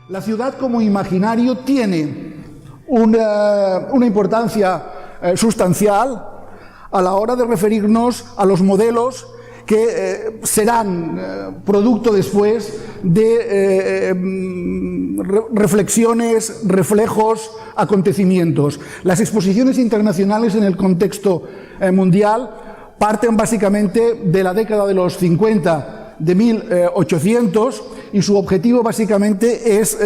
La ciudad como imaginario tiene una importancia sustancial a la hora de referirnos a los modelos que serán producto después de reflexiones, reflejos, acontecimientos. Las exposiciones internacionales en el contexto mundial parten básicamente de la década de los 50, de 1800, y su objetivo básicamente es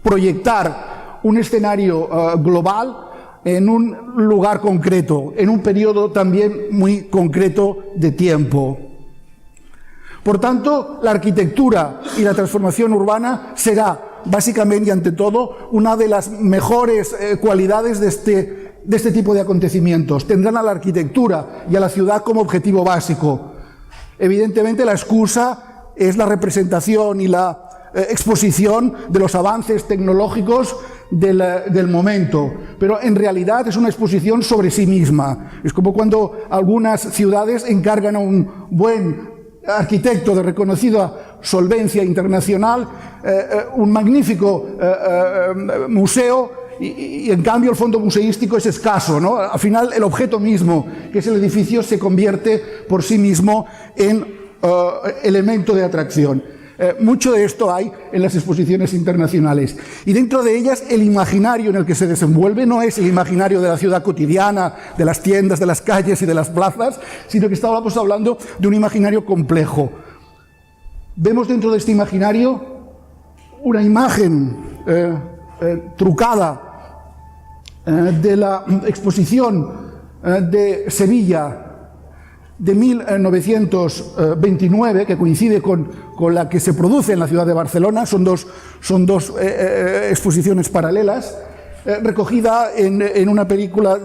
proyectar un escenario global en un lugar concreto, en un periodo también muy concreto de tiempo. Por tanto, la arquitectura y la transformación urbana será básicamente y ante todo una de las mejores cualidades de este tipo de acontecimientos. Tendrán a la arquitectura y a la ciudad como objetivo básico. Evidentemente, la excusa es la representación y la exposición de los avances tecnológicos del momento, pero en realidad es una exposición sobre sí misma. Es como cuando algunas ciudades encargan a un buen arquitecto de reconocida solvencia internacional un magnífico museo y en cambio el fondo museístico es escaso, ¿no? Al final el objeto mismo, que es el edificio, se convierte por sí mismo en elemento de atracción. Mucho de esto hay en las exposiciones internacionales, y dentro de ellas el imaginario en el que se desenvuelve no es el imaginario de la ciudad cotidiana, de las tiendas, de las calles y de las plazas, sino que estábamos hablando de un imaginario complejo. Vemos dentro de este imaginario una imagen trucada de la exposición de Sevilla de 1929, que coincide con la que se produce en la ciudad de Barcelona. Son dos exposiciones paralelas, recogida en una película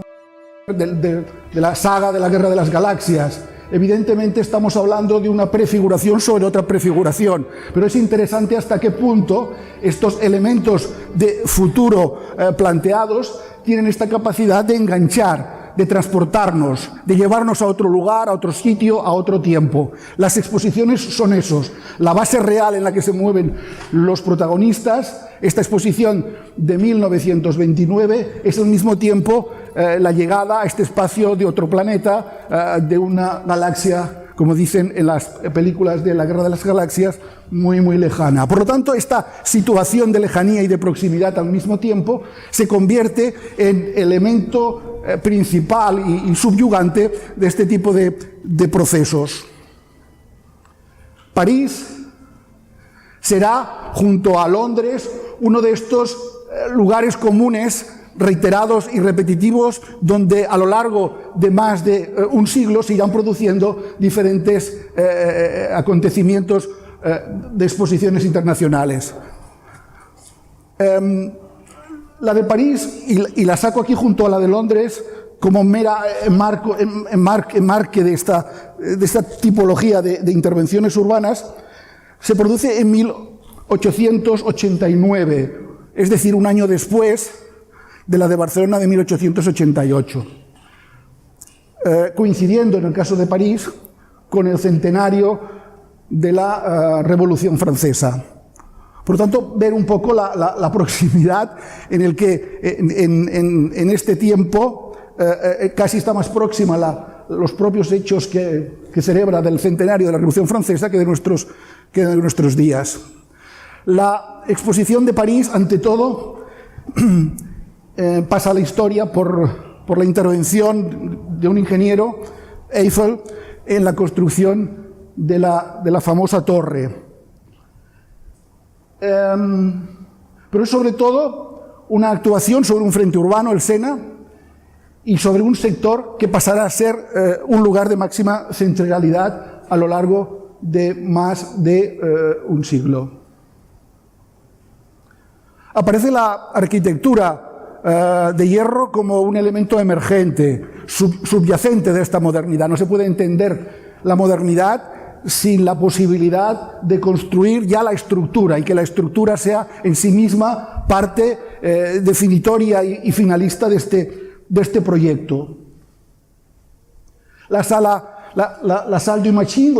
de la saga de la Guerra de las Galaxias. Evidentemente estamos hablando de una prefiguración sobre otra prefiguración, pero es interesante hasta qué punto estos elementos de futuro planteados tienen esta capacidad de enganchar, de transportarnos, de llevarnos a otro lugar, a otro sitio, a otro tiempo. Las exposiciones son esos, la base real en la que se mueven los protagonistas. Esta exposición de 1929 es al mismo tiempo la llegada a este espacio de otro planeta, de una galaxia, como dicen en las películas de la Guerra de las Galaxias, muy, muy lejana. Por lo tanto, esta situación de lejanía y de proximidad al mismo tiempo se convierte en elemento principal y subyugante de este tipo de procesos. París será, junto a Londres, uno de estos lugares comunes, reiterados y repetitivos, donde a lo largo de más de un siglo se irán produciendo diferentes acontecimientos de exposiciones internacionales. La de París, y la saco aquí junto a la de Londres como mera enmarque de esta tipología de intervenciones urbanas, se produce en 1889, es decir, un año después de la de Barcelona de 1888, coincidiendo en el caso de París con el centenario de la Revolución Francesa. Por lo tanto, ver un poco la proximidad en el que en este tiempo casi está más próxima los propios hechos que celebra del centenario de la Revolución Francesa que de nuestros días. La exposición de París, ante todo, pasa a la historia por la intervención de un ingeniero, Eiffel, en la construcción de la famosa torre. Pero es sobre todo una actuación sobre un frente urbano, el Sena, y sobre un sector que pasará a ser un lugar de máxima centralidad a lo largo de más de un siglo. Aparece la arquitectura de hierro como un elemento emergente, subyacente de esta modernidad. No se puede entender la modernidad sin la posibilidad de construir ya la estructura, y que la estructura sea en sí misma parte definitoria y finalista de este proyecto. La salle du machine,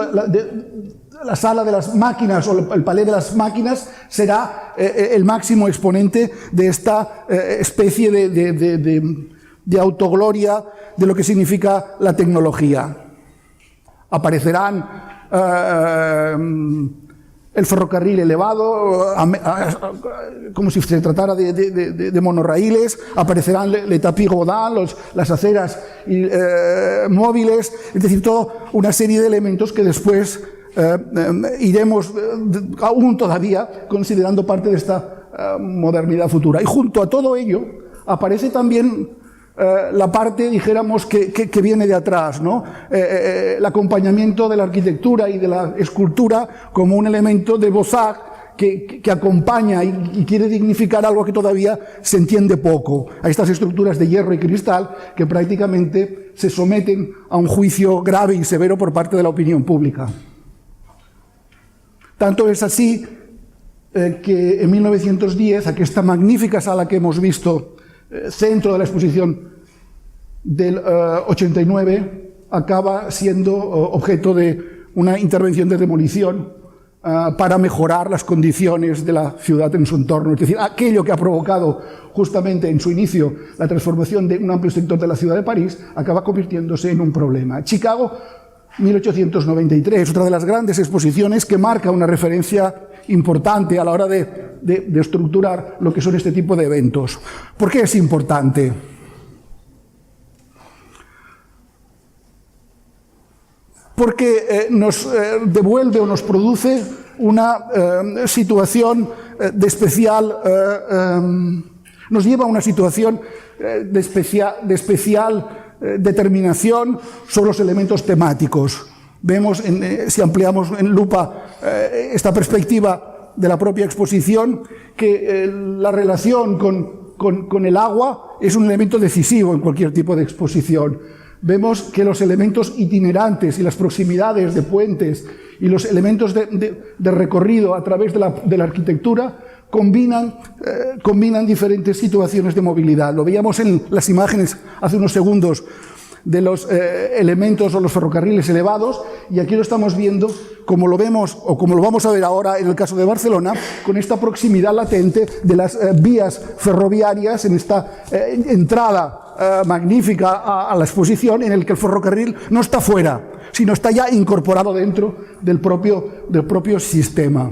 la sala de las máquinas o el palais de las máquinas será el máximo exponente de esta especie de autogloria de lo que significa la tecnología. Aparecerán el ferrocarril elevado, como si se tratara de monorraíles, aparecerán le tapis rodant, las aceras móviles, es decir, toda una serie de elementos que después iremos aún todavía considerando parte de esta modernidad futura. Y junto a todo ello aparece también la parte, dijéramos, que viene de atrás, ¿no? El acompañamiento de la arquitectura y de la escultura como un elemento de Beaux-Arts que acompaña y quiere dignificar algo que todavía se entiende poco, a estas estructuras de hierro y cristal que prácticamente se someten a un juicio grave y severo por parte de la opinión pública. Tanto es así que en 1910 aquesta magnífica sala que hemos visto, centro de la exposición del 89, acaba siendo objeto de una intervención de demolición para mejorar las condiciones de la ciudad en su entorno. Es decir, aquello que ha provocado justamente en su inicio la transformación de un amplio sector de la ciudad de París acaba convirtiéndose en un problema. Chicago, 1893, otra de las grandes exposiciones que marca una referencia importante a la hora de estructurar lo que son este tipo de eventos. ¿Por qué es importante? Porque nos devuelve o nos produce una situación de especial, nos lleva a una situación de especial determinación sobre los elementos temáticos. Vemos, si ampliamos en lupa esta perspectiva de la propia exposición, que la relación con el agua es un elemento decisivo en cualquier tipo de exposición. Vemos que los elementos itinerantes y las proximidades de puentes y los elementos de recorrido a través de la arquitectura combinan diferentes situaciones de movilidad. Lo veíamos en las imágenes hace unos segundos de los elementos o los ferrocarriles elevados, y aquí lo estamos viendo como lo vemos o como lo vamos a ver ahora en el caso de Barcelona, con esta proximidad latente de las vías ferroviarias en esta entrada magnífica a la exposición, en el que el ferrocarril no está fuera, sino está ya incorporado dentro del propio sistema.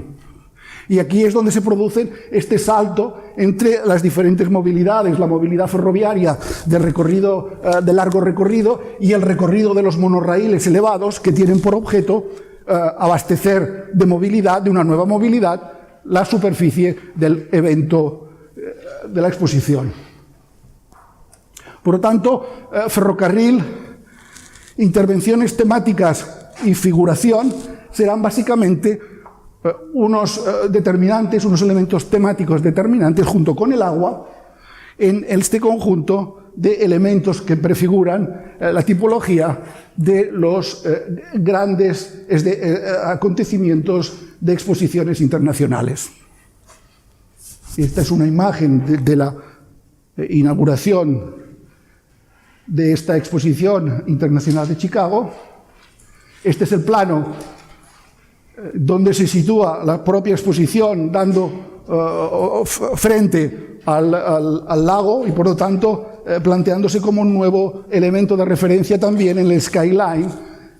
Y aquí es donde se produce este salto entre las diferentes movilidades, la movilidad ferroviaria de largo recorrido y el recorrido de los monorraíles elevados, que tienen por objeto abastecer de movilidad, de una nueva movilidad, la superficie del evento de la exposición. Por lo tanto, ferrocarril, intervenciones temáticas y figuración serán básicamente unos determinantes, unos elementos temáticos determinantes junto con el agua en este conjunto de elementos que prefiguran la tipología de los grandes acontecimientos de exposiciones internacionales. Esta es una imagen de la inauguración de esta exposición internacional de Chicago. Este es el plano donde se sitúa la propia exposición dando frente al lago y por lo tanto planteándose como un nuevo elemento de referencia también en el skyline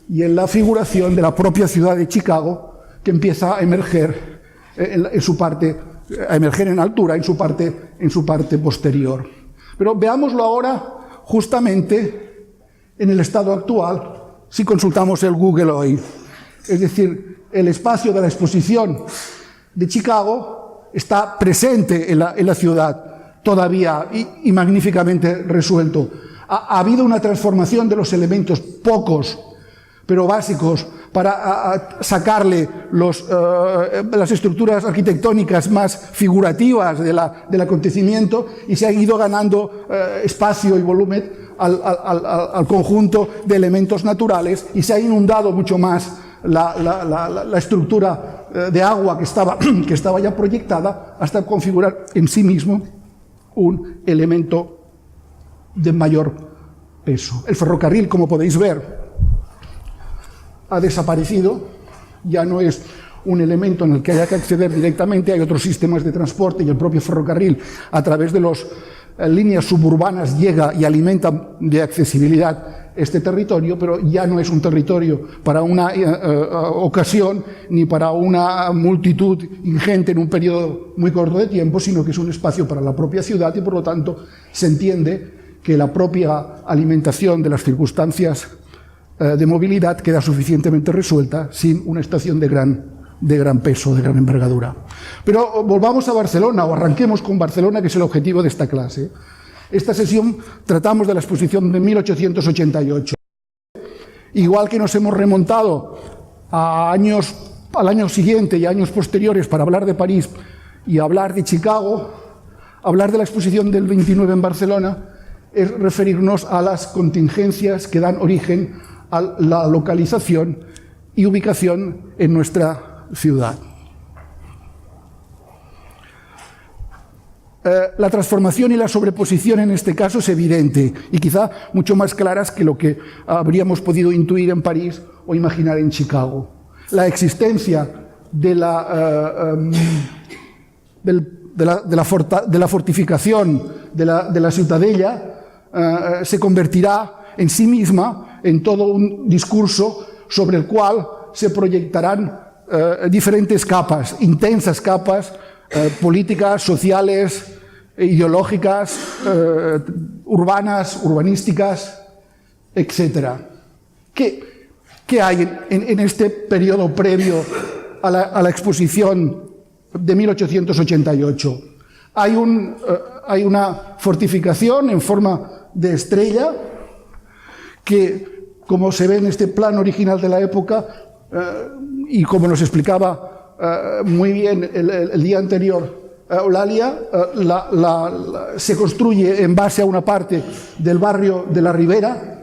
y en la figuración de la propia ciudad de Chicago, que empieza a emerger en altura en su parte posterior. Pero veámoslo ahora justamente en el estado actual si consultamos el Google hoy. Es decir, el espacio de la exposición de Chicago está presente en la ciudad todavía y magníficamente resuelto. Ha habido una transformación de los elementos pocos, pero básicos, para sacarle las estructuras arquitectónicas más figurativas del acontecimiento, y se ha ido ganando espacio y volumen al conjunto de elementos naturales, y se ha inundado mucho más la estructura de agua que estaba ya proyectada, hasta configurar en sí mismo un elemento de mayor peso. El ferrocarril, como podéis ver, ha desaparecido, ya no es un elemento en el que haya que acceder directamente, hay otros sistemas de transporte y el propio ferrocarril a través de las líneas suburbanas llega y alimenta de accesibilidad este territorio, pero ya no es un territorio para una ocasión ni para una multitud ingente en un periodo muy corto de tiempo, sino que es un espacio para la propia ciudad y por lo tanto se entiende que la propia alimentación de las circunstancias de movilidad queda suficientemente resuelta sin una estación de gran peso, de gran envergadura. Pero volvamos a Barcelona, o arranquemos con Barcelona, que es el objetivo de esta clase. Esta sesión tratamos de la exposición de 1888. Igual que nos hemos remontado al año siguiente y a años posteriores para hablar de París y hablar de Chicago, hablar de la exposición del 29 en Barcelona es referirnos a las contingencias que dan origen a la localización y ubicación en nuestra ciudad. La transformación y la sobreposición en este caso es evidente y quizá mucho más claras que lo que habríamos podido intuir en París o imaginar en Chicago. La existencia de la fortificación de la ciutadella se convertirá en sí misma en todo un discurso sobre el cual se proyectarán diferentes capas, intensas capas, políticas, sociales, ideológicas, urbanas, urbanísticas, etc. ¿Qué hay en este periodo previo a la exposición de 1888? Hay una fortificación en forma de estrella que, como se ve en este plano original de la época, y como nos explicaba muy bien el día anterior Eulalia, se construye en base a una parte del barrio de la Ribera,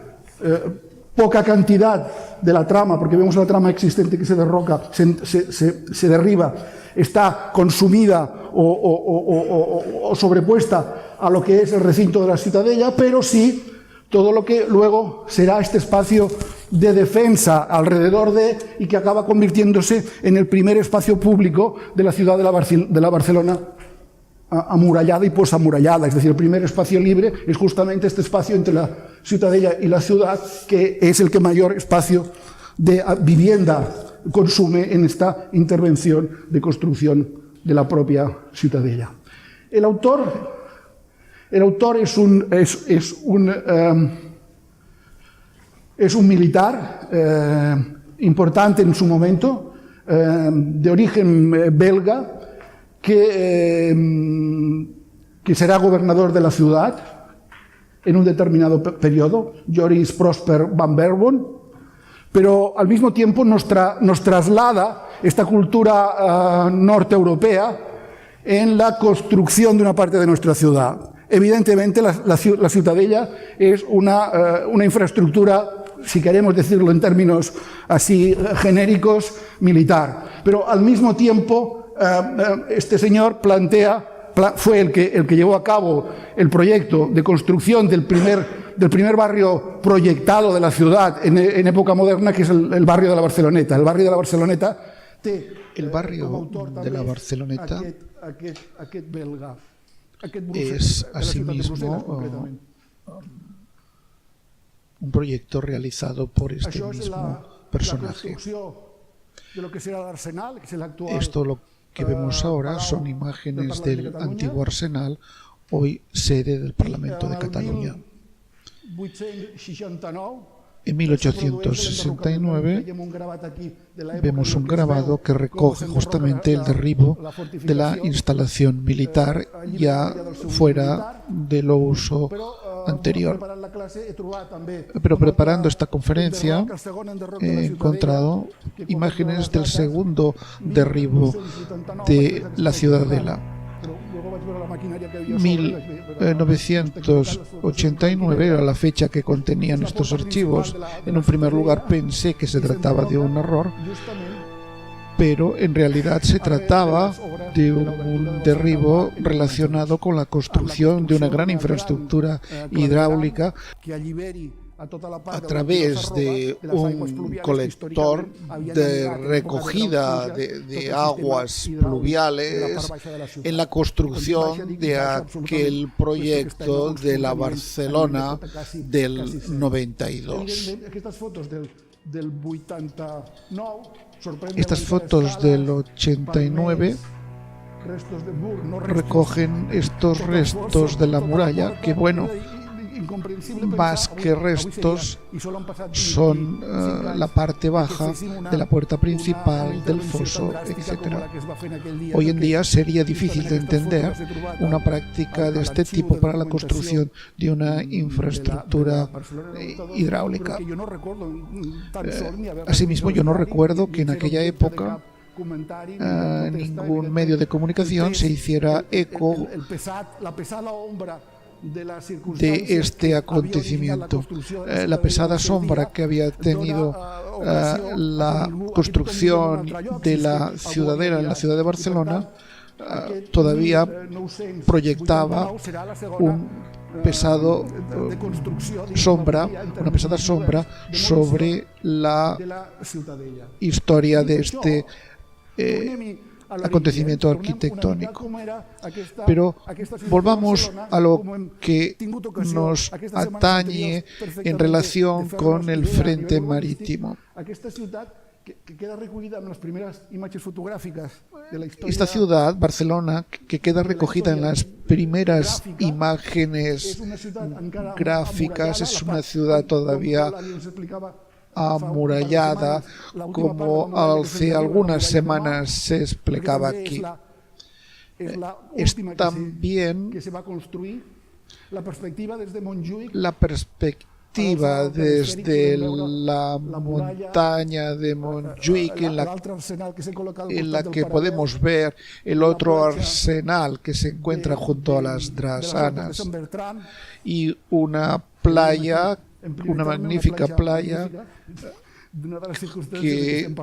poca cantidad de la trama, porque vemos la trama existente que se derroca, se derriba, está consumida o sobrepuesta a lo que es el recinto de la Ciutadella, pero sí todo lo que luego será este espacio de defensa alrededor y que acaba convirtiéndose en el primer espacio público de la ciudad de la Barcelona amurallada y posamurallada. Es decir, el primer espacio libre es justamente este espacio entre la Ciutadella y la ciudad, que es el que mayor espacio de vivienda consume en esta intervención de construcción de la propia Ciutadella. El autor es un militar importante en su momento, de origen belga, que será gobernador de la ciudad en un determinado periodo, Joris Prosper van Berbon, pero al mismo tiempo nos traslada esta cultura norteeuropea en la construcción de una parte de nuestra ciudad. Evidentemente, la Ciutadella es una infraestructura, si queremos decirlo en términos así genéricos, militar. Pero al mismo tiempo, este señor fue el que llevó a cabo el proyecto de construcción del primer barrio proyectado de la ciudad en época moderna, que es el barrio de la Barceloneta. El barrio de la Barceloneta es asimismo un proyecto realizado por este mismo personaje. Esto lo que vemos ahora son imágenes del antiguo Arsenal, hoy sede del Parlamento de Cataluña. En 1869 vemos un grabado que recoge justamente el derribo de la instalación militar ya fuera del uso anterior. Pero preparando esta conferencia he encontrado imágenes del segundo derribo de la Ciudadela. 1989 era la fecha que contenían estos archivos. En un primer lugar pensé que se trataba de un error, pero en realidad se trataba de un derribo relacionado con la construcción de una gran infraestructura hidráulica a través de un colector de recogida de aguas pluviales en la construcción de aquel proyecto de la Barcelona del 92. Estas fotos del 89 recogen estos restos de la muralla que, bueno, más que restos son la parte baja de la puerta principal, del foso, etc. Hoy en día sería difícil de entender una práctica de este tipo para la construcción de una infraestructura hidráulica. Asimismo, yo no recuerdo que en aquella época ningún medio de comunicación se hiciera eco de este acontecimiento. La pesada sombra que había tenido la construcción de la ciudadela en la ciudad de Barcelona todavía proyectaba una pesada sombra sobre la historia de este acontecimiento arquitectónico. Pero volvamos a lo que nos atañe en relación con el frente marítimo. Esta ciudad, Barcelona, que queda recogida en las primeras imágenes gráficas, es una ciudad todavía amurallada, como hace algunas semanas se explicaba aquí. Es también la perspectiva desde la montaña de Montjuïc, en la que podemos ver el otro arsenal que se encuentra junto a las drassanas, y una playa, una magnífica playa que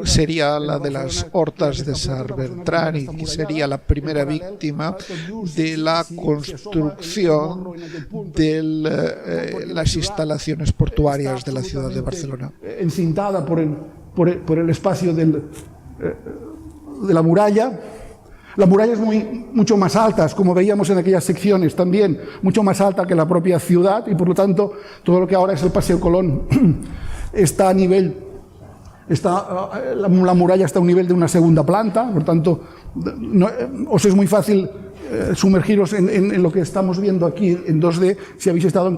sería la de las Hortas de Sant Bertran, y que sería la primera víctima de la construcción de las instalaciones portuarias de la ciudad de Barcelona. Encintada por el espacio de la muralla. La muralla es mucho más alta, como veíamos en aquellas secciones también, mucho más alta que la propia ciudad, y por lo tanto todo lo que ahora es el Paseo Colón está a nivel, la muralla está a un nivel de una segunda planta, por tanto os es muy fácil sumergiros en lo que estamos viendo aquí en 2D si habéis estado en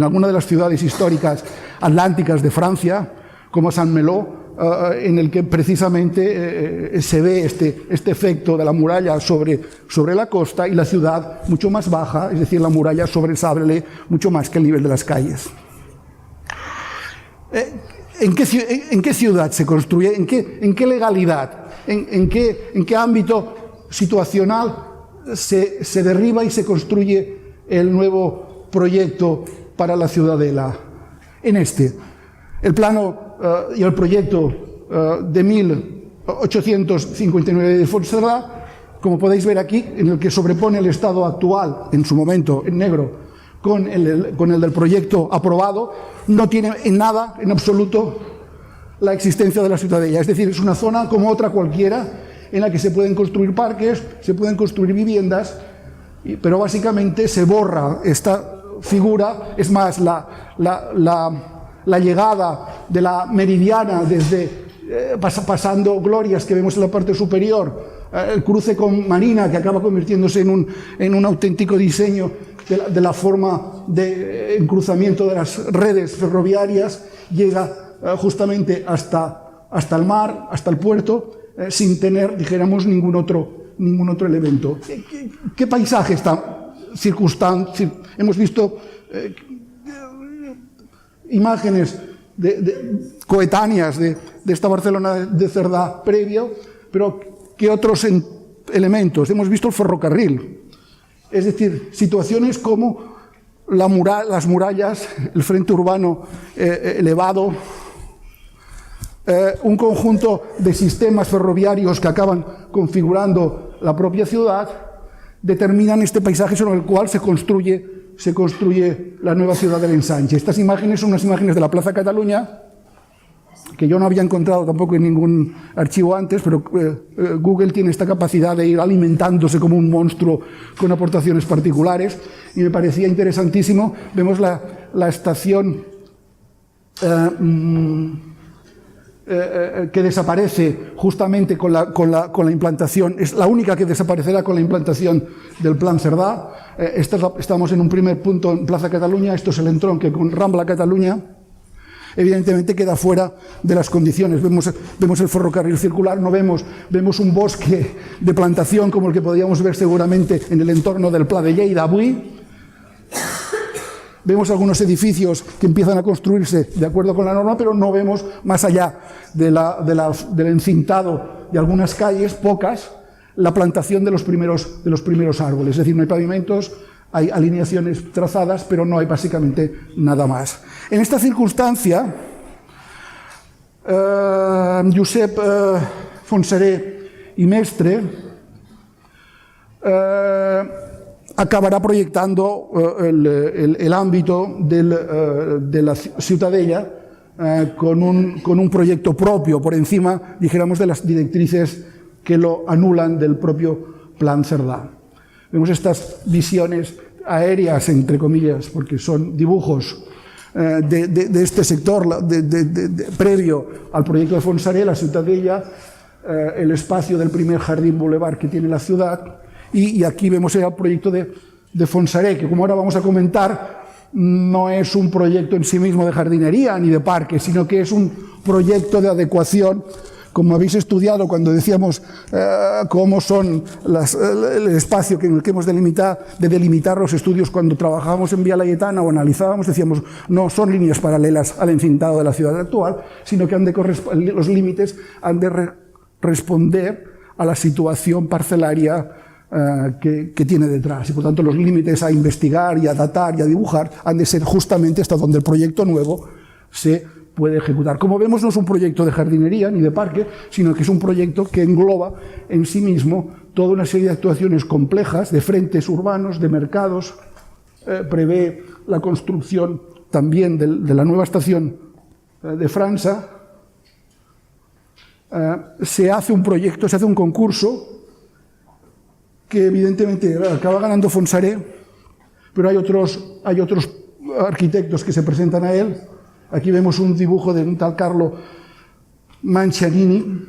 alguna de las ciudades históricas atlánticas de Francia, como Saint-Malo, en el que precisamente se ve este efecto de la muralla sobre la costa, y la ciudad mucho más baja, es decir, la muralla sobresale mucho más que el nivel de las calles. ¿En qué ciudad se construye? ¿En qué legalidad? ¿En qué ámbito situacional se derriba y se construye el nuevo proyecto para la ciudadela? En el plano y el proyecto de 1859 de Fontcerdá, como podéis ver aquí, en el que sobrepone el estado actual, en su momento en negro, con el del proyecto aprobado, no tiene en nada, en absoluto, la existencia de la ciudadela. Es decir, es una zona como otra cualquiera, en la que se pueden construir parques, se pueden construir viviendas, pero básicamente se borra esta figura. Es más, la llegada de la Meridiana, pasando Glorias, que vemos en la parte superior, el cruce con Marina, que acaba convirtiéndose en un auténtico diseño de la forma de encruzamiento de las redes ferroviarias, llega justamente hasta el mar, hasta el puerto, sin tener, dijéramos, ningún otro elemento. ¿Qué paisaje está circunstante? Hemos visto imágenes coetáneas de esta Barcelona de Cerdá previo, pero ¿qué otros elementos? Hemos visto el ferrocarril, es decir, situaciones como las murallas, el frente urbano elevado, un conjunto de sistemas ferroviarios que acaban configurando la propia ciudad, determinan este paisaje sobre el cual se construye se construye la nueva ciudad del Ensanche. Estas imágenes son unas imágenes de la Plaza Cataluña, que yo no había encontrado tampoco en ningún archivo antes, pero Google tiene esta capacidad de ir alimentándose como un monstruo con aportaciones particulares, y me parecía interesantísimo. Vemos la estación que desaparece justamente con la implantación, es la única que desaparecerá con la implantación del Plan Cerdà. Estamos en un primer punto en Plaza Cataluña, esto es el entronque con Rambla Cataluña. Evidentemente queda fuera de las condiciones. Vemos el ferrocarril circular, vemos un bosque de plantación como el que podríamos ver seguramente en el entorno del Pla de Lleida avui. Vemos algunos edificios que empiezan a construirse de acuerdo con la norma, pero no vemos más allá del encintado de algunas calles, pocas, la plantación de los primeros árboles. Es decir, no hay pavimentos, hay alineaciones trazadas, pero no hay básicamente nada más. En esta circunstancia, Josep Fontserè i Mestre acabará proyectando el ámbito de la Ciutadella con un proyecto propio, por encima, dijéramos, de las directrices que lo anulan del propio Plan Cerdà. Vemos estas visiones aéreas, entre comillas, porque son dibujos de este sector previo al proyecto de Fontserè, la Ciutadella, el espacio del primer jardín boulevard que tiene la ciudad, y aquí vemos el proyecto de Fontserè, que, como ahora vamos a comentar, no es un proyecto en sí mismo de jardinería ni de parque, sino que es un proyecto de adecuación. Como habéis estudiado cuando decíamos cómo son el espacio en el que hemos de delimitar los estudios cuando trabajábamos en Vía Layetana o analizábamos, decíamos, no son líneas paralelas al encintado de la ciudad actual, sino que los límites han de responder a la situación parcelaria que tiene detrás, y por tanto los límites a investigar y a datar y a dibujar han de ser justamente hasta donde el proyecto nuevo se puede ejecutar. Como vemos, no es un proyecto de jardinería ni de parque, sino que es un proyecto que engloba en sí mismo toda una serie de actuaciones complejas, de frentes urbanos, de mercados, prevé la construcción también de la nueva estación de França, se hace un proyecto, se hace un concurso que evidentemente acaba ganando Fontserè, pero hay otros arquitectos que se presentan a él. Aquí vemos un dibujo de un tal Carlo Mancianini,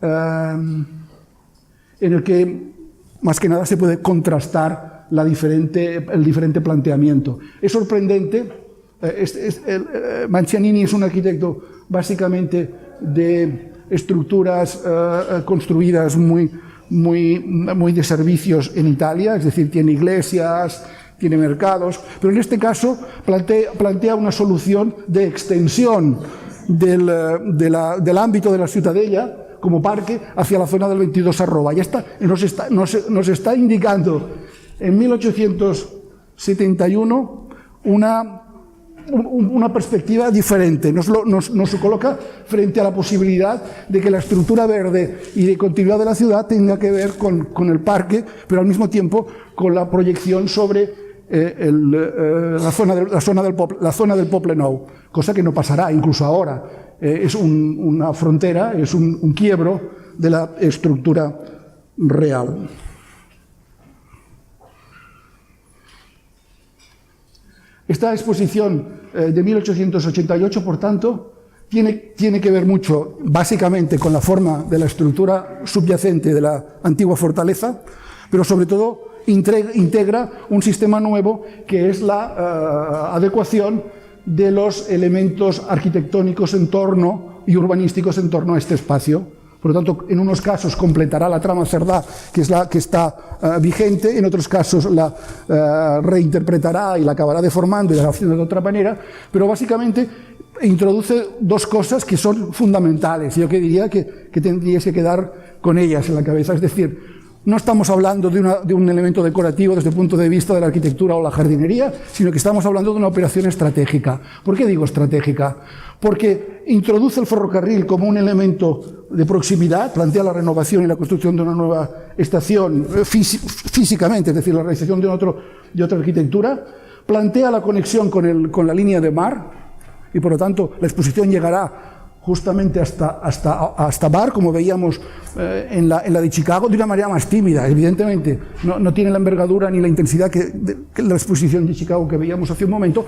en el que más que nada se puede contrastar el diferente planteamiento. Es sorprendente, Mancianini es un arquitecto básicamente de estructuras construidas muy de servicios en Italia, es decir, tiene iglesias, tiene mercados, pero en este caso plantea una solución de extensión del ámbito de la Ciutadella como parque hacia la zona del 22 Arroba. Ya está, nos está indicando en 1871 una perspectiva diferente. Nos coloca frente a la posibilidad de que la estructura verde y de continuidad de la ciudad tenga que ver con el parque, pero al mismo tiempo con la proyección sobre la zona del Poble Nou, cosa que no pasará incluso ahora. Es una frontera, es un quiebro de la estructura real. Esta exposición de 1888, por tanto, tiene que ver mucho, básicamente, con la forma de la estructura subyacente de la antigua fortaleza, pero sobre todo integra un sistema nuevo que es la adecuación de los elementos arquitectónicos en torno y urbanísticos en torno a este espacio. Por lo tanto, en unos casos completará la trama Cerdà, que es la que está vigente, en otros casos la reinterpretará y la acabará deformando y la haciendo de otra manera, pero básicamente introduce dos cosas que son fundamentales. Yo que diría que tendríais que quedar con ellas en la cabeza, es decir, No estamos hablando de un elemento decorativo desde el punto de vista de la arquitectura o la jardinería, sino que estamos hablando de una operación estratégica. ¿Por qué digo estratégica? Porque introduce el ferrocarril como un elemento de proximidad, plantea la renovación y la construcción de una nueva estación físicamente, es decir, la realización de otra arquitectura, plantea la conexión con la línea de mar y, por lo tanto, la exposición llegará justamente hasta Bar, como veíamos en la de Chicago, de una manera más tímida. Evidentemente, no tiene la envergadura ni la intensidad que la exposición de Chicago que veíamos hace un momento,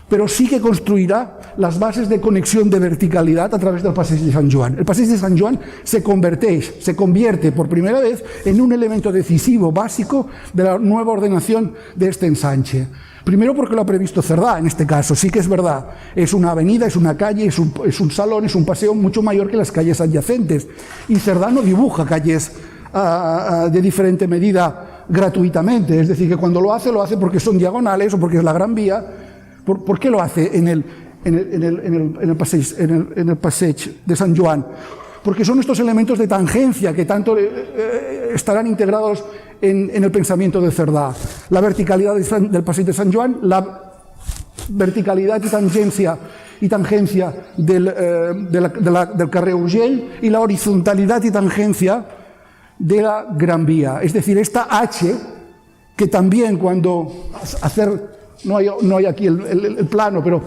pero sí que construirá las bases de conexión de verticalidad a través del Passeig de Sant Joan. El Passeig de Sant Joan se convierte por primera vez en un elemento decisivo, básico, de la nueva ordenación de este ensanche. Primero porque lo ha previsto Cerdá, en este caso, sí que es verdad. Es una avenida, es una calle, es un salón, es un paseo mucho mayor que las calles adyacentes. Y Cerdá no dibuja calles de diferente medida gratuitamente. Es decir, que cuando lo hace porque son diagonales o porque es la Gran Vía. ¿Por qué lo hace en el Passeig de Sant Joan? Porque son estos elementos de tangencia que tanto estarán integrados en el pensamiento de Cerdá. La verticalidad del Passeig de Sant Joan, la verticalidad y tangencia del carrer Urgell y la horizontalidad y tangencia de la Gran Vía. Es decir, esta H, que también cuando no hay aquí el plano, pero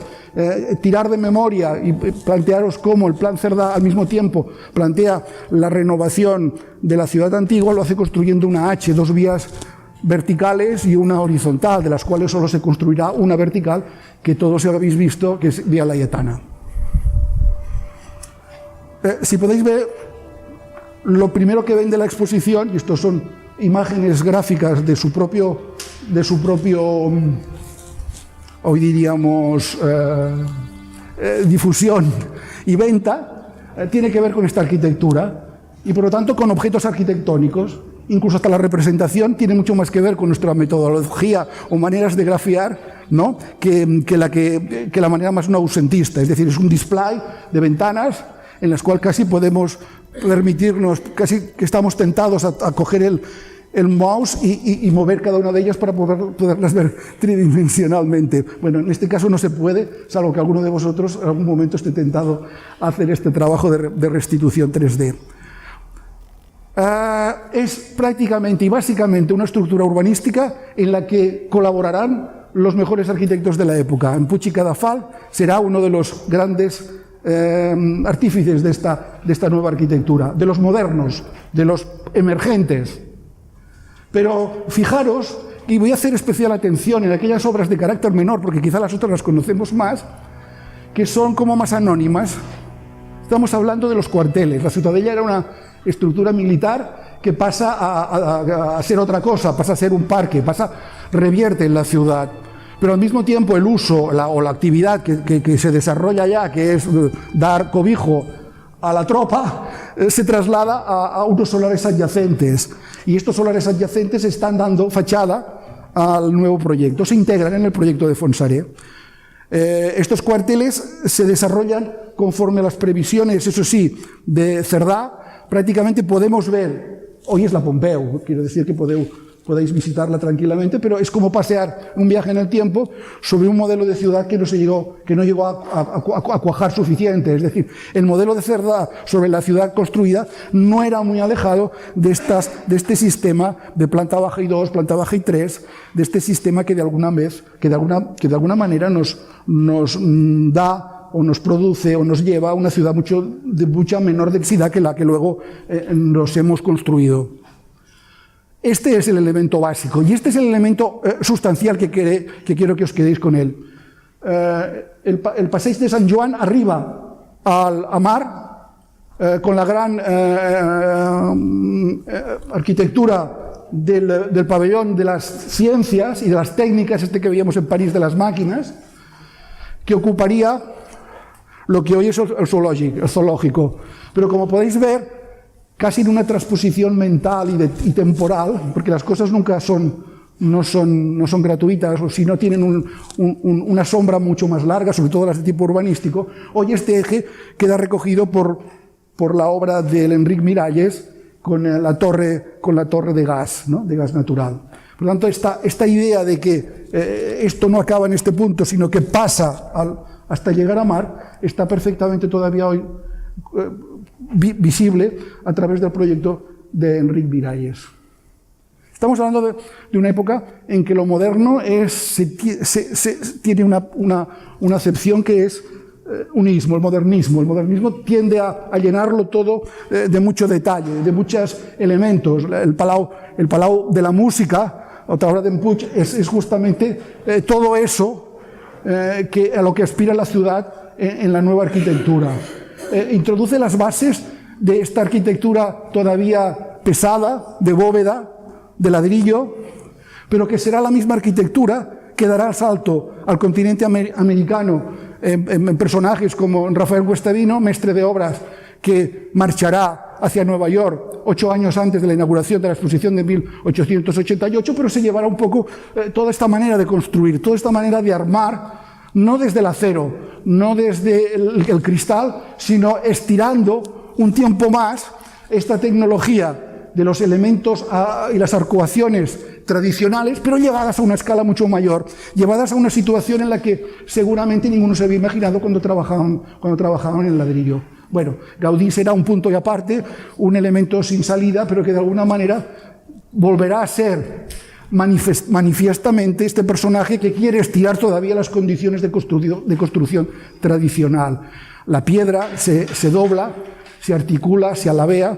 tirar de memoria y plantearos cómo el plan Cerdá al mismo tiempo plantea la renovación de la ciudad antigua, lo hace construyendo una H, dos vías verticales y una horizontal, de las cuales solo se construirá una vertical, que todos habéis visto, que es Vía Laietana. Si podéis ver, lo primero que ven de la exposición, y estos son imágenes gráficas de su propio hoy diríamos difusión y venta, tiene que ver con esta arquitectura y por lo tanto con objetos arquitectónicos. Incluso hasta la representación tiene mucho más que ver con nuestra metodología o maneras de grafiar, ¿no? que la manera más noucentista. Es decir, es un display de ventanas en las cuales casi podemos permitirnos, casi que estamos tentados a coger el mouse y mover cada una de ellas para poderlas ver tridimensionalmente. Bueno, en este caso no se puede, salvo que alguno de vosotros en algún momento esté tentado a hacer este trabajo de restitución 3D. Es prácticamente y básicamente una estructura urbanística en la que colaborarán los mejores arquitectos de la época. En Puig i Cadafalch será uno de los grandes artífices de esta nueva arquitectura, de los modernos, de los emergentes. Pero fijaros, y voy a hacer especial atención en aquellas obras de carácter menor, porque quizá las otras las conocemos más, que son como más anónimas. Estamos hablando de los cuarteles. La Ciutadella era una estructura militar que pasa a ser otra cosa, pasa a ser un parque, revierte en la ciudad. Pero al mismo tiempo el uso o la actividad que se desarrolla ya, que es dar cobijo a la tropa, se traslada a unos solares adyacentes. Y estos solares adyacentes están dando fachada al nuevo proyecto, se integran en el proyecto de Fonsaré. Estos cuarteles se desarrollan conforme a las previsiones, eso sí, de Cerdá. Prácticamente podemos ver, hoy es la Pompeu, quiero decir que podéis visitarla tranquilamente, pero es como pasear un viaje en el tiempo sobre un modelo de ciudad que no llegó a cuajar suficiente. Es decir, el modelo de Cerdá sobre la ciudad construida no era muy alejado de este sistema de planta baja y 2, planta baja y 3, de este sistema que de alguna manera nos da o nos produce o nos lleva a una ciudad de mucha menor densidad que la que luego nos hemos construido. Este es el elemento básico y este es el elemento sustancial que quiero que os quedéis con él. El Passeig de Sant Joan arriba a mar con la gran arquitectura del pabellón de las ciencias y de las técnicas, que veíamos en París de las máquinas, que ocuparía lo que hoy es el zoológico. Pero como podéis ver, casi en una transposición mental y temporal, porque las cosas nunca no son gratuitas, o si no tienen una sombra mucho más larga, sobre todo las de tipo urbanístico. Hoy este eje queda recogido por la obra del Enric Miralles, la torre de gas, ¿no? De gas natural. Por lo tanto, esta idea de que esto no acaba en este punto, sino que pasa hasta llegar a mar, está perfectamente todavía hoy visible a través del proyecto de Enric Miralles. Estamos hablando de una época en que lo moderno tiene una acepción que es unismo, el modernismo. El modernismo tiende a llenarlo todo de mucho detalle, de muchos elementos. El Palau de la Música, otra obra de Puig, es justamente todo eso a lo que aspira la ciudad en la nueva arquitectura. Introduce las bases de esta arquitectura todavía pesada, de bóveda, de ladrillo, pero que será la misma arquitectura que dará el salto al continente americano en personajes como Rafael Guastavino, mestre de obras, que marchará hacia Nueva York 8 años antes de la inauguración de la exposición de 1888, pero se llevará un poco toda esta manera de construir, toda esta manera de armar, no desde el acero, no desde el cristal, sino estirando un tiempo más esta tecnología de los elementos y las arcuaciones tradicionales, pero llevadas a una escala mucho mayor, llevadas a una situación en la que seguramente ninguno se había imaginado cuando trabajaban en el ladrillo. Bueno, Gaudí será un punto y aparte, un elemento sin salida, pero que de alguna manera volverá a ser manifiestamente este personaje que quiere estirar todavía las condiciones de construcción tradicional. La piedra se dobla, se articula, se alabea.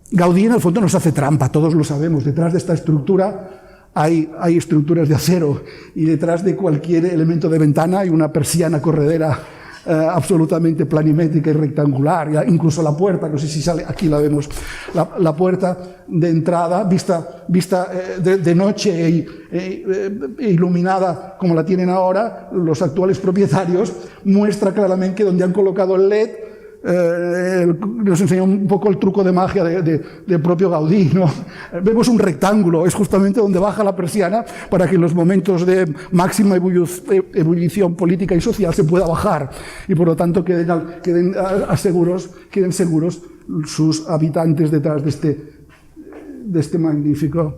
Gaudí en el fondo nos hace trampa, todos lo sabemos. Detrás de esta estructura hay estructuras de acero y detrás de cualquier elemento de ventana hay una persiana corredera absolutamente planimétrica y rectangular. Incluso la puerta, no sé si sale, aquí la vemos, la puerta de entrada vista de noche e iluminada como la tienen ahora los actuales propietarios, muestra claramente que donde han colocado el LED nos enseña un poco el truco de magia del propio Gaudí, ¿no? Vemos un rectángulo, es justamente donde baja la persiana para que en los momentos de máxima ebullición política y social se pueda bajar y por lo tanto queden seguros sus habitantes detrás de esta magnífica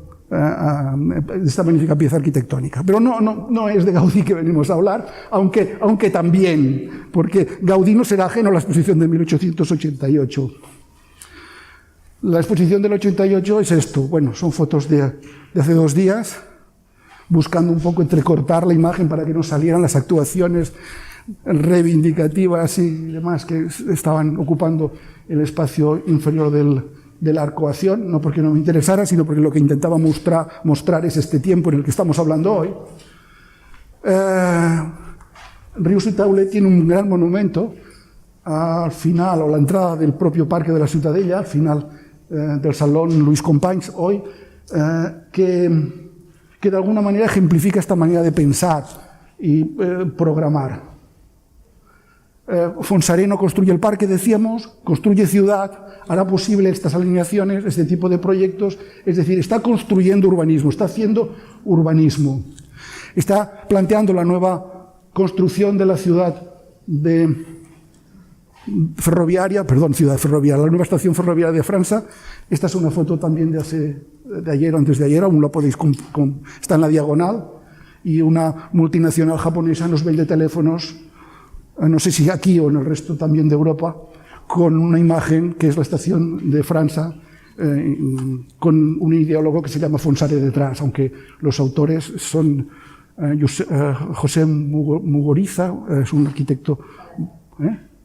pieza arquitectónica. Pero no es de Gaudí que venimos a hablar, aunque también, porque Gaudí no será ajeno a la exposición de 1888. La exposición del 88 es esto, bueno, son fotos de hace 2 días, buscando un poco entrecortar la imagen para que no salieran las actuaciones reivindicativas y demás que estaban ocupando el espacio inferior de la arcuación, no porque no me interesara, sino porque lo que intentaba mostrar es este tiempo en el que estamos hablando hoy. Rius-i-Taulet tiene un gran monumento al final, o a la entrada del propio Parque de la Ciutadella, al final del Salón Luis Companys hoy, que de alguna manera ejemplifica esta manera de pensar y programar. Fonsareno construye el parque, decíamos, construye ciudad, hará posible estas alineaciones, este tipo de proyectos, es decir, está construyendo urbanismo, está haciendo urbanismo, está planteando la nueva construcción de la ciudad ferroviaria, la nueva estación ferroviaria de França. Esta es una foto también de ayer o antes de ayer, aún la podéis, está en la diagonal, y una multinacional japonesa nos vende teléfonos, no sé si aquí o en el resto también de Europa, con una imagen que es la estación de França, con un ideólogo que se llama Fonsare detrás, aunque los autores son José Mugoriza, es un arquitecto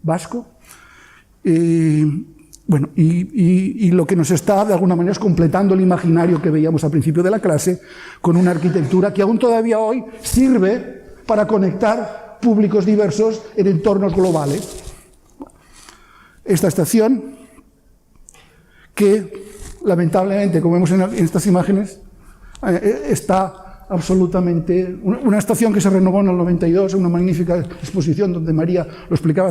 vasco, bueno, y lo que nos está de alguna manera es completando el imaginario que veíamos al principio de la clase con una arquitectura que aún todavía hoy sirve para conectar públicos diversos en entornos globales. Esta estación, que lamentablemente, como vemos en estas imágenes, está absolutamente... Una estación que se renovó en el 92, una magnífica exposición donde María lo explicaba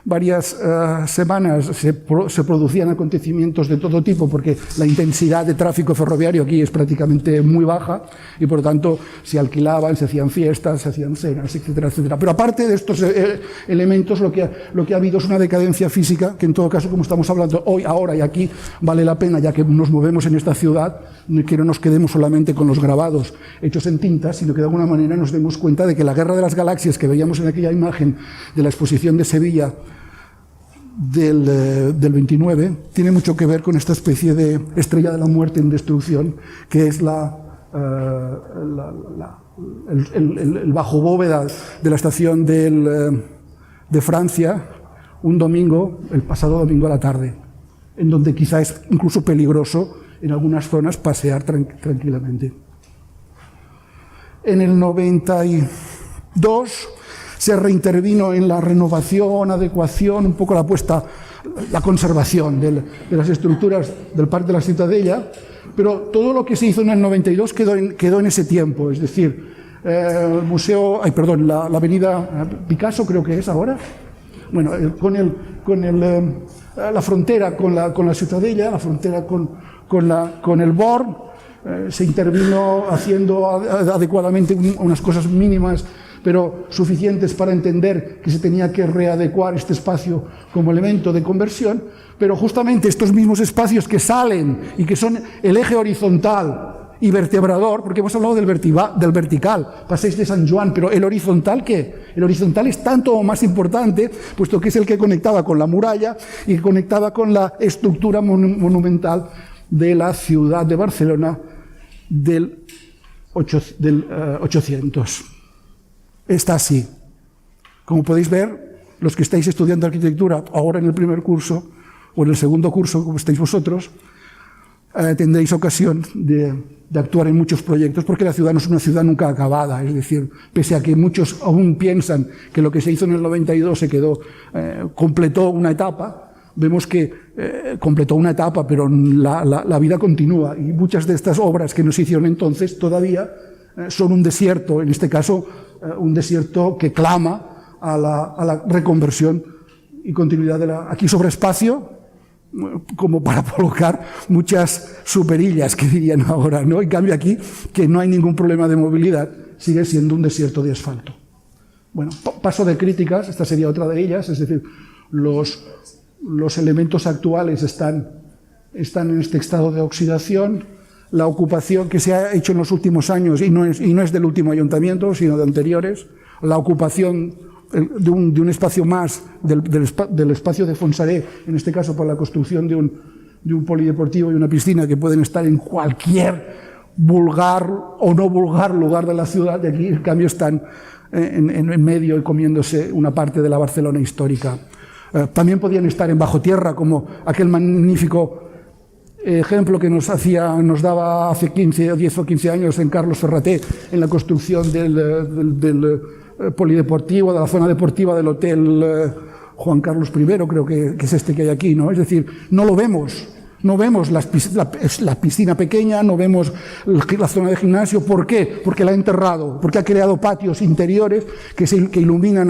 varias semanas se producían acontecimientos de todo tipo, porque la intensidad de tráfico ferroviario aquí es prácticamente muy baja y por lo tanto se alquilaban, se hacían fiestas, se hacían cenas, etcétera, etcétera. Pero aparte de estos elementos, lo que ha habido es una decadencia física que, en todo caso, como estamos hablando hoy, ahora y aquí, vale la pena, ya que nos movemos en esta ciudad, que no nos quedemos solamente con los grabados hechos en tinta, sino que de alguna manera nos demos cuenta de que la Guerra de las Galaxias que veíamos en aquella imagen de la exposición de Sevilla del 29 tiene mucho que ver con esta especie de estrella de la muerte en destrucción, que es el bajo bóveda de la estación de Francia, un domingo, el pasado domingo a la tarde, en donde quizá es incluso peligroso en algunas zonas pasear tranquilamente. En el 92 se reintervino en la renovación, adecuación, un poco la conservación de las estructuras del Parque de la Ciutadella, pero todo lo que se hizo en el 92 quedó en ese tiempo, es decir, el museo, la avenida Picasso creo que es ahora, bueno, la frontera con la Ciutadella, la frontera con el Born, se intervino haciendo adecuadamente unas cosas mínimas, pero suficientes para entender que se tenía que readecuar este espacio como elemento de conversión, pero justamente estos mismos espacios que salen y que son el eje horizontal y vertebrador, porque hemos hablado del vertical, Passeig de Sant Joan, pero el horizontal, ¿qué? El horizontal es tanto o más importante, puesto que es el que conectaba con la muralla y que conectaba con la estructura monumental de la ciudad de Barcelona del 800. Está así. Como podéis ver, los que estáis estudiando arquitectura ahora en el primer curso o en el segundo curso, como estáis vosotros, tendréis ocasión de actuar en muchos proyectos, porque la ciudad no es una ciudad nunca acabada. Es decir, pese a que muchos aún piensan que lo que se hizo en el 92 completó una etapa, vemos que completó una etapa, pero la vida continúa, y muchas de estas obras que no se hicieron entonces todavía son un desierto, en este caso un desierto que clama a la reconversión y continuidad aquí sobre espacio, como para colocar muchas superillas, que dirían ahora, ¿no? En cambio aquí, que no hay ningún problema de movilidad, sigue siendo un desierto de asfalto. Bueno, paso de críticas, esta sería otra de ellas, es decir, los elementos actuales están en este estado de oxidación. La ocupación que se ha hecho en los últimos años, y no es del último ayuntamiento, sino de anteriores, la ocupación de un espacio más, del espacio de Fonsaré, en este caso por la construcción de un polideportivo y una piscina que pueden estar en cualquier vulgar o no vulgar lugar de la ciudad, y aquí en cambio están en medio y comiéndose una parte de la Barcelona histórica. También podían estar en bajo tierra, como aquel magnífico ejemplo que nos daba hace 10 o 15 años en Carlos Ferraté, en la construcción del polideportivo, de la zona deportiva del Hotel Juan Carlos I, creo que es este que hay aquí, ¿no? Es decir, no lo vemos. No vemos la piscina pequeña, no vemos la zona de gimnasio. ¿Por qué? Porque la ha enterrado, porque ha creado patios interiores que se iluminan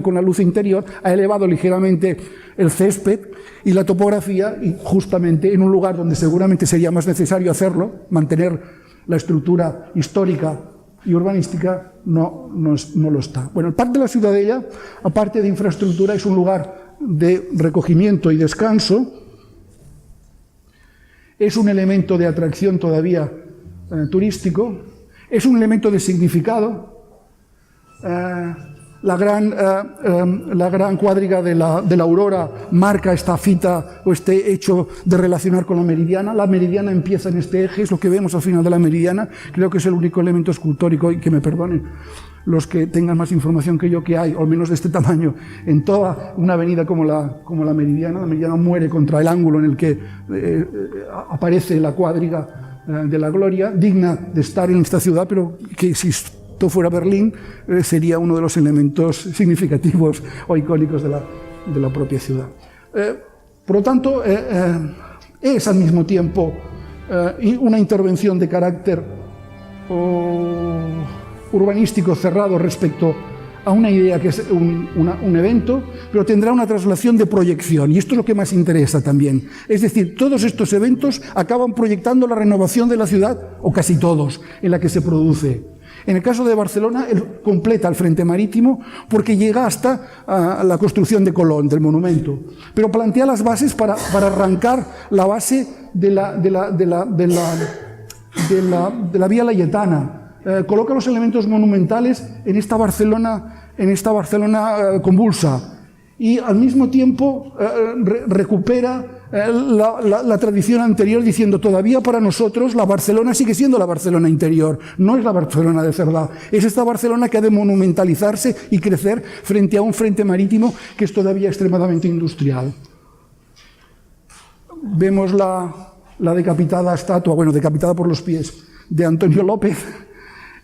con la luz interior, ha elevado ligeramente el césped y la topografía, y justamente en un lugar donde seguramente sería más necesario hacerlo, mantener la estructura histórica y urbanística, no lo está. Bueno, el Parc de la Ciutadella, aparte de infraestructura, es un lugar de recogimiento y descanso. Es un elemento de atracción todavía turístico, es un elemento de significado. La gran cuadriga de la aurora marca esta fita o este hecho de relacionar con la meridiana. La meridiana empieza en este eje, es lo que vemos al final de la meridiana. Creo que es el único elemento escultórico, y que me perdonen los que tengan más información que yo, que hay, o al menos de este tamaño, en toda una avenida como la meridiana. La meridiana muere contra el ángulo en el que aparece la cuadriga de la gloria, digna de estar en esta ciudad, pero que si esto fuera Berlín sería uno de los elementos significativos o icónicos de la propia ciudad. Por lo tanto, es al mismo tiempo una intervención de carácter urbanístico cerrado respecto a una idea que es un evento, pero tendrá una traslación de proyección, y esto es lo que más interesa también. Es decir, todos estos eventos acaban proyectando la renovación de la ciudad, o casi todos, en la que se produce. En el caso de Barcelona, él completa el frente marítimo porque llega hasta la construcción de Colón, del monumento, pero plantea las bases para arrancar la base de la Vía Laietana. Coloca los elementos monumentales en esta Barcelona convulsa, y al mismo tiempo recupera la tradición anterior, diciendo: todavía para nosotros la Barcelona sigue siendo la Barcelona interior, no es la Barcelona de Cerdá, es esta Barcelona que ha de monumentalizarse y crecer frente a un frente marítimo que es todavía extremadamente industrial. Vemos la decapitada estatua, bueno, decapitada por los pies, de Antonio López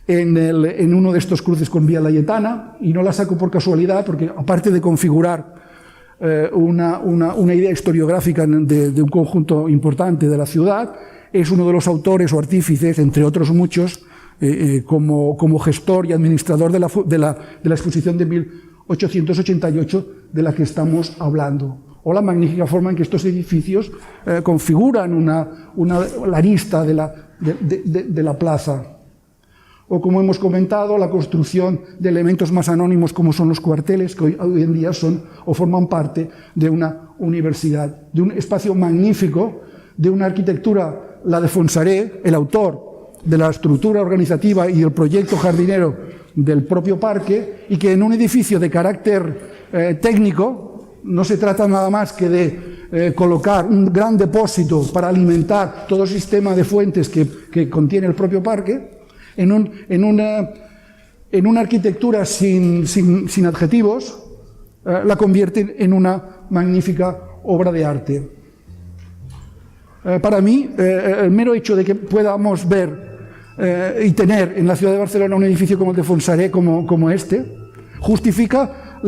en uno de estos cruces con Vía Laietana, y no la saco por casualidad, porque aparte de configurar una idea historiográfica de un conjunto importante de la ciudad, es uno de los autores o artífices, entre otros muchos, como gestor y administrador de la exposición de 1888 de la que estamos hablando, o la magnífica forma en que estos edificios configuran la arista de la plaza. O, como hemos comentado, la construcción de elementos más anónimos como son los cuarteles, que hoy en día son o forman parte de una universidad, de un espacio magnífico, de una arquitectura, la de Fonsaré, el autor de la estructura organizativa y el proyecto jardinero del propio parque, y que en un edificio de carácter técnico no se trata nada más que de colocar un gran depósito para alimentar todo el sistema de fuentes que contiene el propio parque. En una arquitectura sin adjetivos, la convierten en una magnífica obra de arte. Para mí, el mero hecho de que podamos ver y tener en la ciudad de Barcelona un edificio como el de Fonsaré, como este, justifica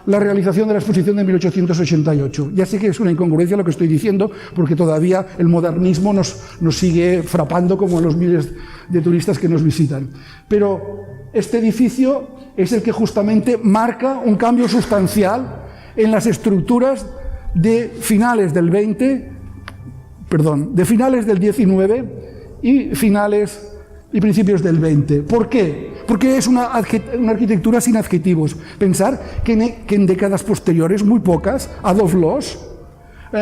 la realización de la exposición de 1888. Ya sé que es una incongruencia lo que estoy diciendo, porque todavía el modernismo nos sigue frapando como a los miles de turistas que nos visitan. Pero este edificio es el que justamente marca un cambio sustancial en las estructuras de finales del 19 y principios del 20. ¿Por qué? Porque es una arquitectura sin adjetivos. Pensar que en décadas posteriores, muy pocas, Adolf Loos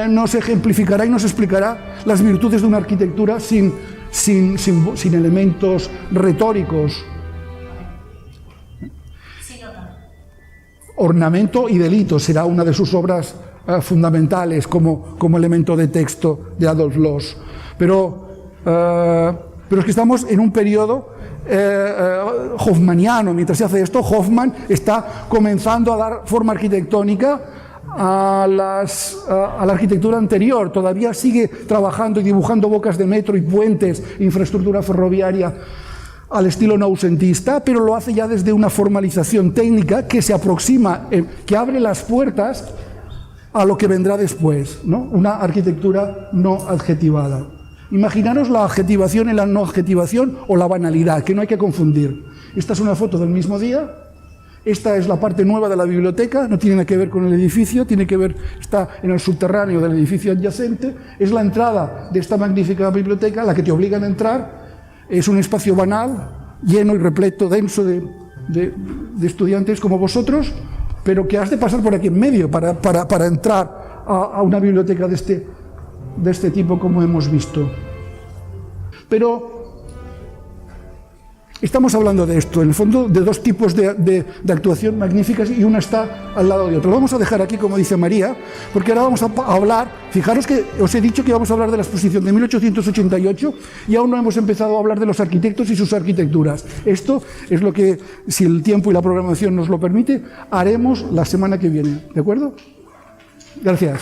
nos ejemplificará y nos explicará las virtudes de una arquitectura sin elementos retóricos. Ornamento y delito será una de sus obras fundamentales como elemento de texto de Adolf Loos. Pero es que estamos en un periodo hoffmanniano. Mientras se hace esto, Hoffmann está comenzando a dar forma arquitectónica a la arquitectura anterior. Todavía sigue trabajando y dibujando bocas de metro y puentes, infraestructura ferroviaria al estilo noucentista, pero lo hace ya desde una formalización técnica que se aproxima, que abre las puertas a lo que vendrá después, ¿no? Una arquitectura no adjetivada. Imaginaros la adjetivación y la no adjetivación, o la banalidad, que no hay que confundir. Esta es una foto del mismo día, esta es la parte nueva de la biblioteca, no tiene nada que ver con el edificio, está en el subterráneo del edificio adyacente, es la entrada de esta magnífica biblioteca, la que te obligan a entrar. Es un espacio banal, lleno y repleto, denso de estudiantes como vosotros, pero que has de pasar por aquí en medio para entrar a una biblioteca de este tipo, como hemos visto. Pero estamos hablando de esto, en el fondo, de dos tipos de actuación magníficas, y una está al lado de otra. Lo vamos a dejar aquí, como dice María, porque ahora vamos a hablar. Fijaros que os he dicho que vamos a hablar de la exposición de 1888 y aún no hemos empezado a hablar de los arquitectos y sus arquitecturas. Esto es lo que, si el tiempo y la programación nos lo permite, haremos la semana que viene. ¿De acuerdo? Gracias.